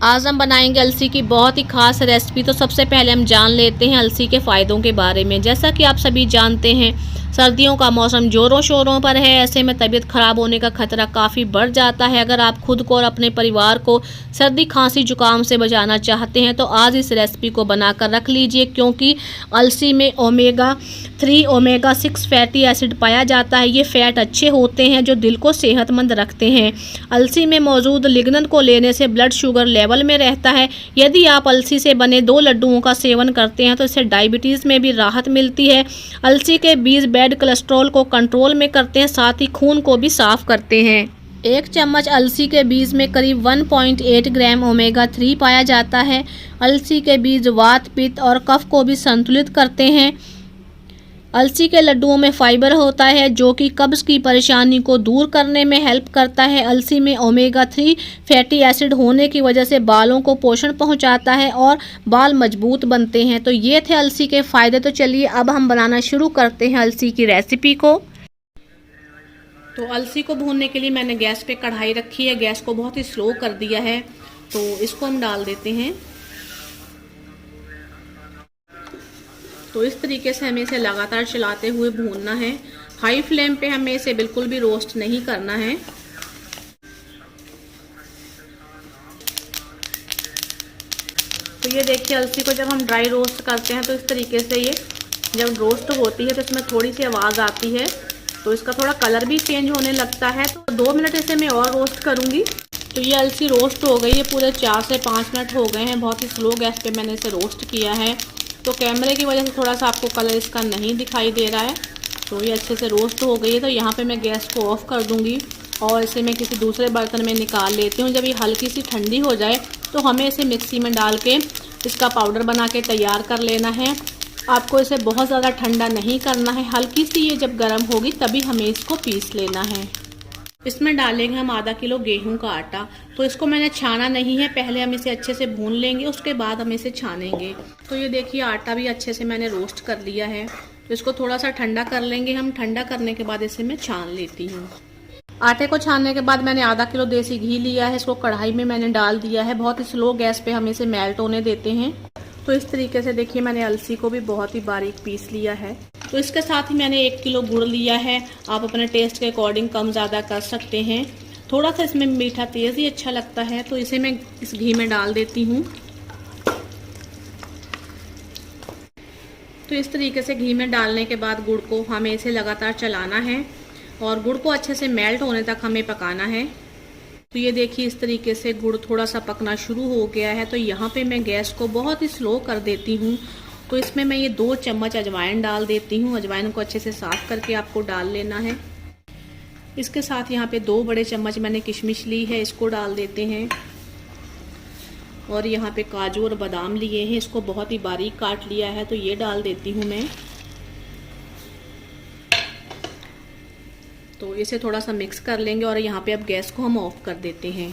आज हम बनाएंगे अलसी की बहुत ही खास रेसिपी। तो सबसे पहले हम जान लेते हैं अलसी के फ़ायदों के बारे में। जैसा कि आप सभी जानते हैं, सर्दियों का मौसम ज़ोरों शोरों पर है। ऐसे में तबीयत ख़राब होने का खतरा काफ़ी बढ़ जाता है। अगर आप खुद को और अपने परिवार को सर्दी खांसी जुकाम से बचाना चाहते हैं तो आज इस रेसिपी को बनाकर रख लीजिए, क्योंकि अलसी में ओमेगा 3 ओमेगा 6 फैटी एसिड पाया जाता है। ये फैट अच्छे होते हैं जो दिल को सेहतमंद रखते हैं। अलसी में मौजूद लिग्नन को लेने से ब्लड शुगर लेवल में रहता है। यदि आप अलसी से बने 2 लड्डुओं का सेवन करते हैं तो इससे डायबिटीज़ में भी राहत मिलती है। अलसी के बीज बैड कोलेस्ट्रॉल को कंट्रोल में करते हैं, साथ ही खून को भी साफ करते हैं। 1 चम्मच अलसी के बीज में करीब 1.8 ग्राम ओमेगा 3 पाया जाता है। अलसी के बीज वात, पित्त और कफ को भी संतुलित करते हैं। अलसी के लड्डुओं में फाइबर होता है जो कि कब्ज की परेशानी को दूर करने में हेल्प करता है। अलसी में ओमेगा 3 फैटी एसिड होने की वजह से बालों को पोषण पहुंचाता है और बाल मजबूत बनते हैं। तो ये थे अलसी के फ़ायदे। तो चलिए अब हम बनाना शुरू करते हैं अलसी की रेसिपी को। तो अलसी को भूनने के लिए मैंने गैस पे कढ़ाई रखी है। गैस को बहुत ही स्लो कर दिया है। तो इसको हम डाल देते हैं। तो इस तरीके से हमें इसे लगातार चलाते हुए भूनना है। हाई फ्लेम पे हमें इसे बिल्कुल भी रोस्ट नहीं करना है। तो ये देखिए, अलसी को जब हम ड्राई रोस्ट करते हैं तो इस तरीके से ये जब रोस्ट होती है तो इसमें थोड़ी सी आवाज़ आती है, तो इसका थोड़ा कलर भी चेंज होने लगता है। तो 2 मिनट इसे मैं और रोस्ट करूँगी। तो ये अलसी रोस्ट हो गई है। पूरे 4 से 5 मिनट हो गए हैं। बहुत ही स्लो गैस पे मैंने इसे रोस्ट किया है। तो कैमरे की वजह से थोड़ा सा आपको कलर इसका नहीं दिखाई दे रहा है। तो ये अच्छे से रोस्ट हो गई है। तो यहाँ पे मैं गैस को ऑफ कर दूँगी और इसे मैं किसी दूसरे बर्तन में निकाल लेती हूँ। जब ये हल्की सी ठंडी हो जाए तो हमें इसे मिक्सी में डाल के इसका पाउडर बना के तैयार कर लेना है। आपको इसे बहुत ज़्यादा ठंडा नहीं करना है। हल्की सी ये जब गर्म होगी तभी हमें इसको पीस लेना है। इसमें डालेंगे हम आधा किलो गेहूं का आटा। तो इसको मैंने छाना नहीं है, पहले हम इसे अच्छे से भून लेंगे, उसके बाद हम इसे छानेंगे। तो ये देखिए, आटा भी अच्छे से मैंने रोस्ट कर लिया है। तो इसको थोड़ा सा ठंडा कर लेंगे हम। ठंडा करने के बाद इसे मैं छान लेती हूँ। आटे को छानने के बाद मैंने आधा किलो देसी घी लिया है। इसको कढ़ाई में मैंने डाल दिया है। बहुत ही स्लो गैस पे हम इसे मेल्ट होने देते हैं। तो इस तरीके से देखिए, मैंने अलसी को भी बहुत ही बारीक पीस लिया है। तो इसके साथ ही मैंने 1 किलो गुड़ लिया है। आप अपने टेस्ट के अकॉर्डिंग कम ज़्यादा कर सकते हैं। थोड़ा सा इसमें मीठा तेज़ ही अच्छा लगता है। तो इसे मैं इस घी में डाल देती हूँ। तो इस तरीके से घी में डालने के बाद गुड़ को हमें इसे लगातार चलाना है और गुड़ को अच्छे से मेल्ट होने तक हमें पकाना है। तो ये देखिए, इस तरीके से गुड़ थोड़ा सा पकना शुरू हो गया है। तो यहाँ पे मैं गैस को बहुत ही स्लो कर देती हूँ। तो इसमें मैं ये 2 चम्मच अजवाइन डाल देती हूँ। अजवाइन को अच्छे से साफ करके आपको डाल लेना है। इसके साथ यहाँ पे 2 बड़े चम्मच मैंने किशमिश ली है, इसको डाल देते हैं। और यहाँ पे काजू और बादाम लिए हैं, इसको बहुत ही बारीक काट लिया है, तो ये डाल देती हूँ मैं। तो इसे थोड़ा सा मिक्स कर लेंगे और यहाँ पे अब गैस को हम ऑफ कर देते हैं।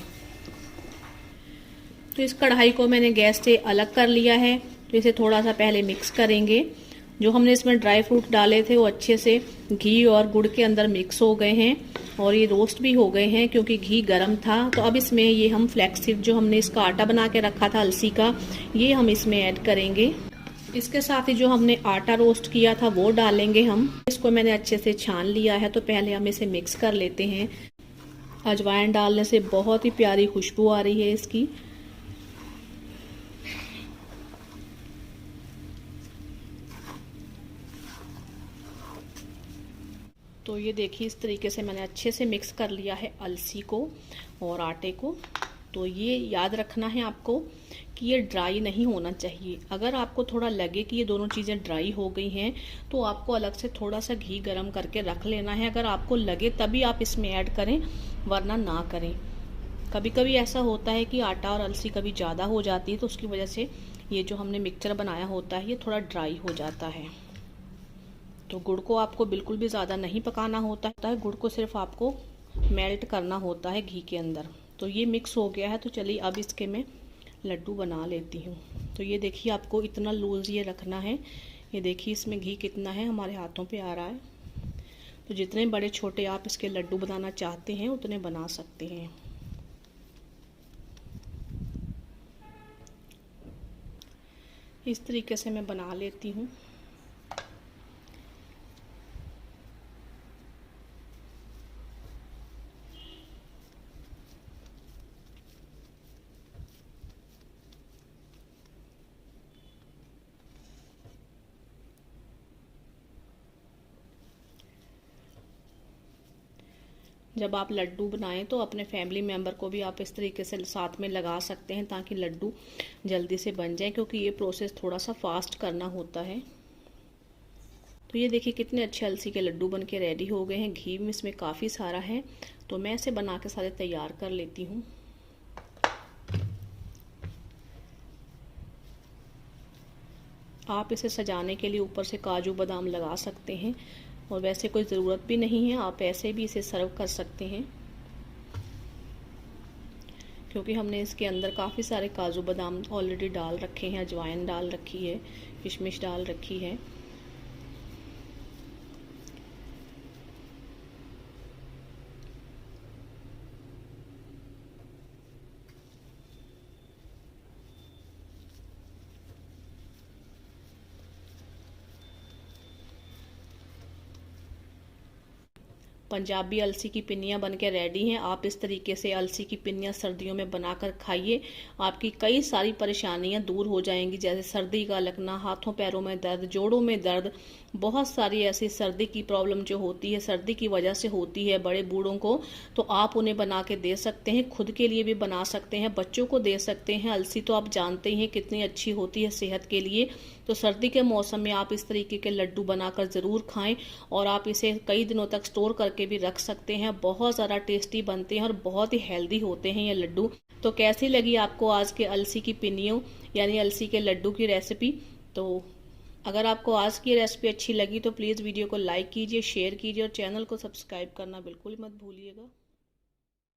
तो इस कढ़ाई को मैंने गैस से अलग कर लिया है। तो इसे थोड़ा सा पहले मिक्स करेंगे। जो हमने इसमें ड्राई फ्रूट डाले थे वो अच्छे से घी और गुड़ के अंदर मिक्स हो गए हैं और ये रोस्ट भी हो गए हैं क्योंकि घी गर्म था। तो अब इसमें ये हम फ्लैक्ससीड, जो हमने इसका आटा बना के रखा था अलसी का, ये हम इसमें ऐड करेंगे। इसके साथ ही जो हमने आटा रोस्ट किया था वो डालेंगे हम। इसको मैंने अच्छे से छान लिया है। तो पहले हम इसे मिक्स कर लेते हैं। अजवाइन डालने से बहुत ही प्यारी खुशबू आ रही है इसकी। तो ये देखिए, इस तरीके से मैंने अच्छे से मिक्स कर लिया है अलसी को और आटे को। तो ये याद रखना है आपको कि ये ड्राई नहीं होना चाहिए। अगर आपको थोड़ा लगे कि ये दोनों चीज़ें ड्राई हो गई हैं तो आपको अलग से थोड़ा सा घी गरम करके रख लेना है। अगर आपको लगे तभी आप इसमें ऐड करें, वरना ना करें। कभी कभी ऐसा होता है कि आटा और अलसी कभी ज़्यादा हो जाती है, तो उसकी वजह से ये जो हमने मिक्सचर बनाया होता है ये थोड़ा ड्राई हो जाता है। तो गुड़ को आपको बिल्कुल भी ज़्यादा नहीं पकाना होता है। गुड़ को सिर्फ आपको मेल्ट करना होता है घी के अंदर। तो ये मिक्स हो गया है। तो चलिए अब इसके मैं लड्डू बना लेती हूँ। तो ये देखिए, आपको इतना लूज़ ये रखना है। ये देखिए, इसमें घी कितना है, हमारे हाथों पे आ रहा है। तो जितने बड़े छोटे आप इसके लड्डू बनाना चाहते हैं उतने बना सकते हैं। इस तरीके से मैं बना लेती हूँ। जब आप लड्डू बनाएं तो अपने फैमिली मेम्बर को भी आप इस तरीके से साथ में लगा सकते हैं ताकि लड्डू जल्दी से बन जाए, क्योंकि ये प्रोसेस थोड़ा सा फास्ट करना होता है। तो ये देखिए कितने अच्छे अलसी के लड्डू बन के रेडी हो गए हैं। घी में इसमें काफ़ी सारा है, तो मैं इसे बना के सारे तैयार कर लेती हूँ। आप इसे सजाने के लिए ऊपर से काजू बादाम लगा सकते हैं, और वैसे कोई ज़रूरत भी नहीं है, आप ऐसे भी इसे सर्व कर सकते हैं, क्योंकि हमने इसके अंदर काफ़ी सारे काजू बादाम ऑलरेडी डाल रखे हैं, अजवाइन डाल रखी है, किशमिश डाल रखी है। पंजाबी अलसी की पिन्नियाँ बन के रेडी हैं। आप इस तरीके से अलसी की पिन्नियाँ सर्दियों में बनाकर खाइए, आपकी कई सारी परेशानियाँ दूर हो जाएंगी, जैसे सर्दी का लगना, हाथों पैरों में दर्द, जोड़ों में दर्द, बहुत सारी ऐसी सर्दी की प्रॉब्लम जो होती है, सर्दी की वजह से होती है बड़े बूढ़ों को, तो आप उन्हें बना के दे सकते हैं। खुद के लिए भी बना सकते हैं, बच्चों को दे सकते हैं। अलसी तो आप जानते ही हैं कितनी अच्छी होती है सेहत के लिए, तो सर्दी के मौसम में आप इस तरीके के लड्डू बनाकर ज़रूर खाएं, और आप इसे कई दिनों तक स्टोर करके भी रख सकते हैं। बहुत ज़्यादा टेस्टी बनते हैं और बहुत ही हेल्दी होते हैं ये लड्डू। तो कैसी लगी आपको आज के अलसी की पिन्नियों यानी अलसी के लड्डू की रेसिपी? तो अगर आपको आज की रेसिपी अच्छी लगी तो प्लीज़ वीडियो को लाइक कीजिए, शेयर कीजिए और चैनल को सब्सक्राइब करना बिल्कुल मत भूलिएगा।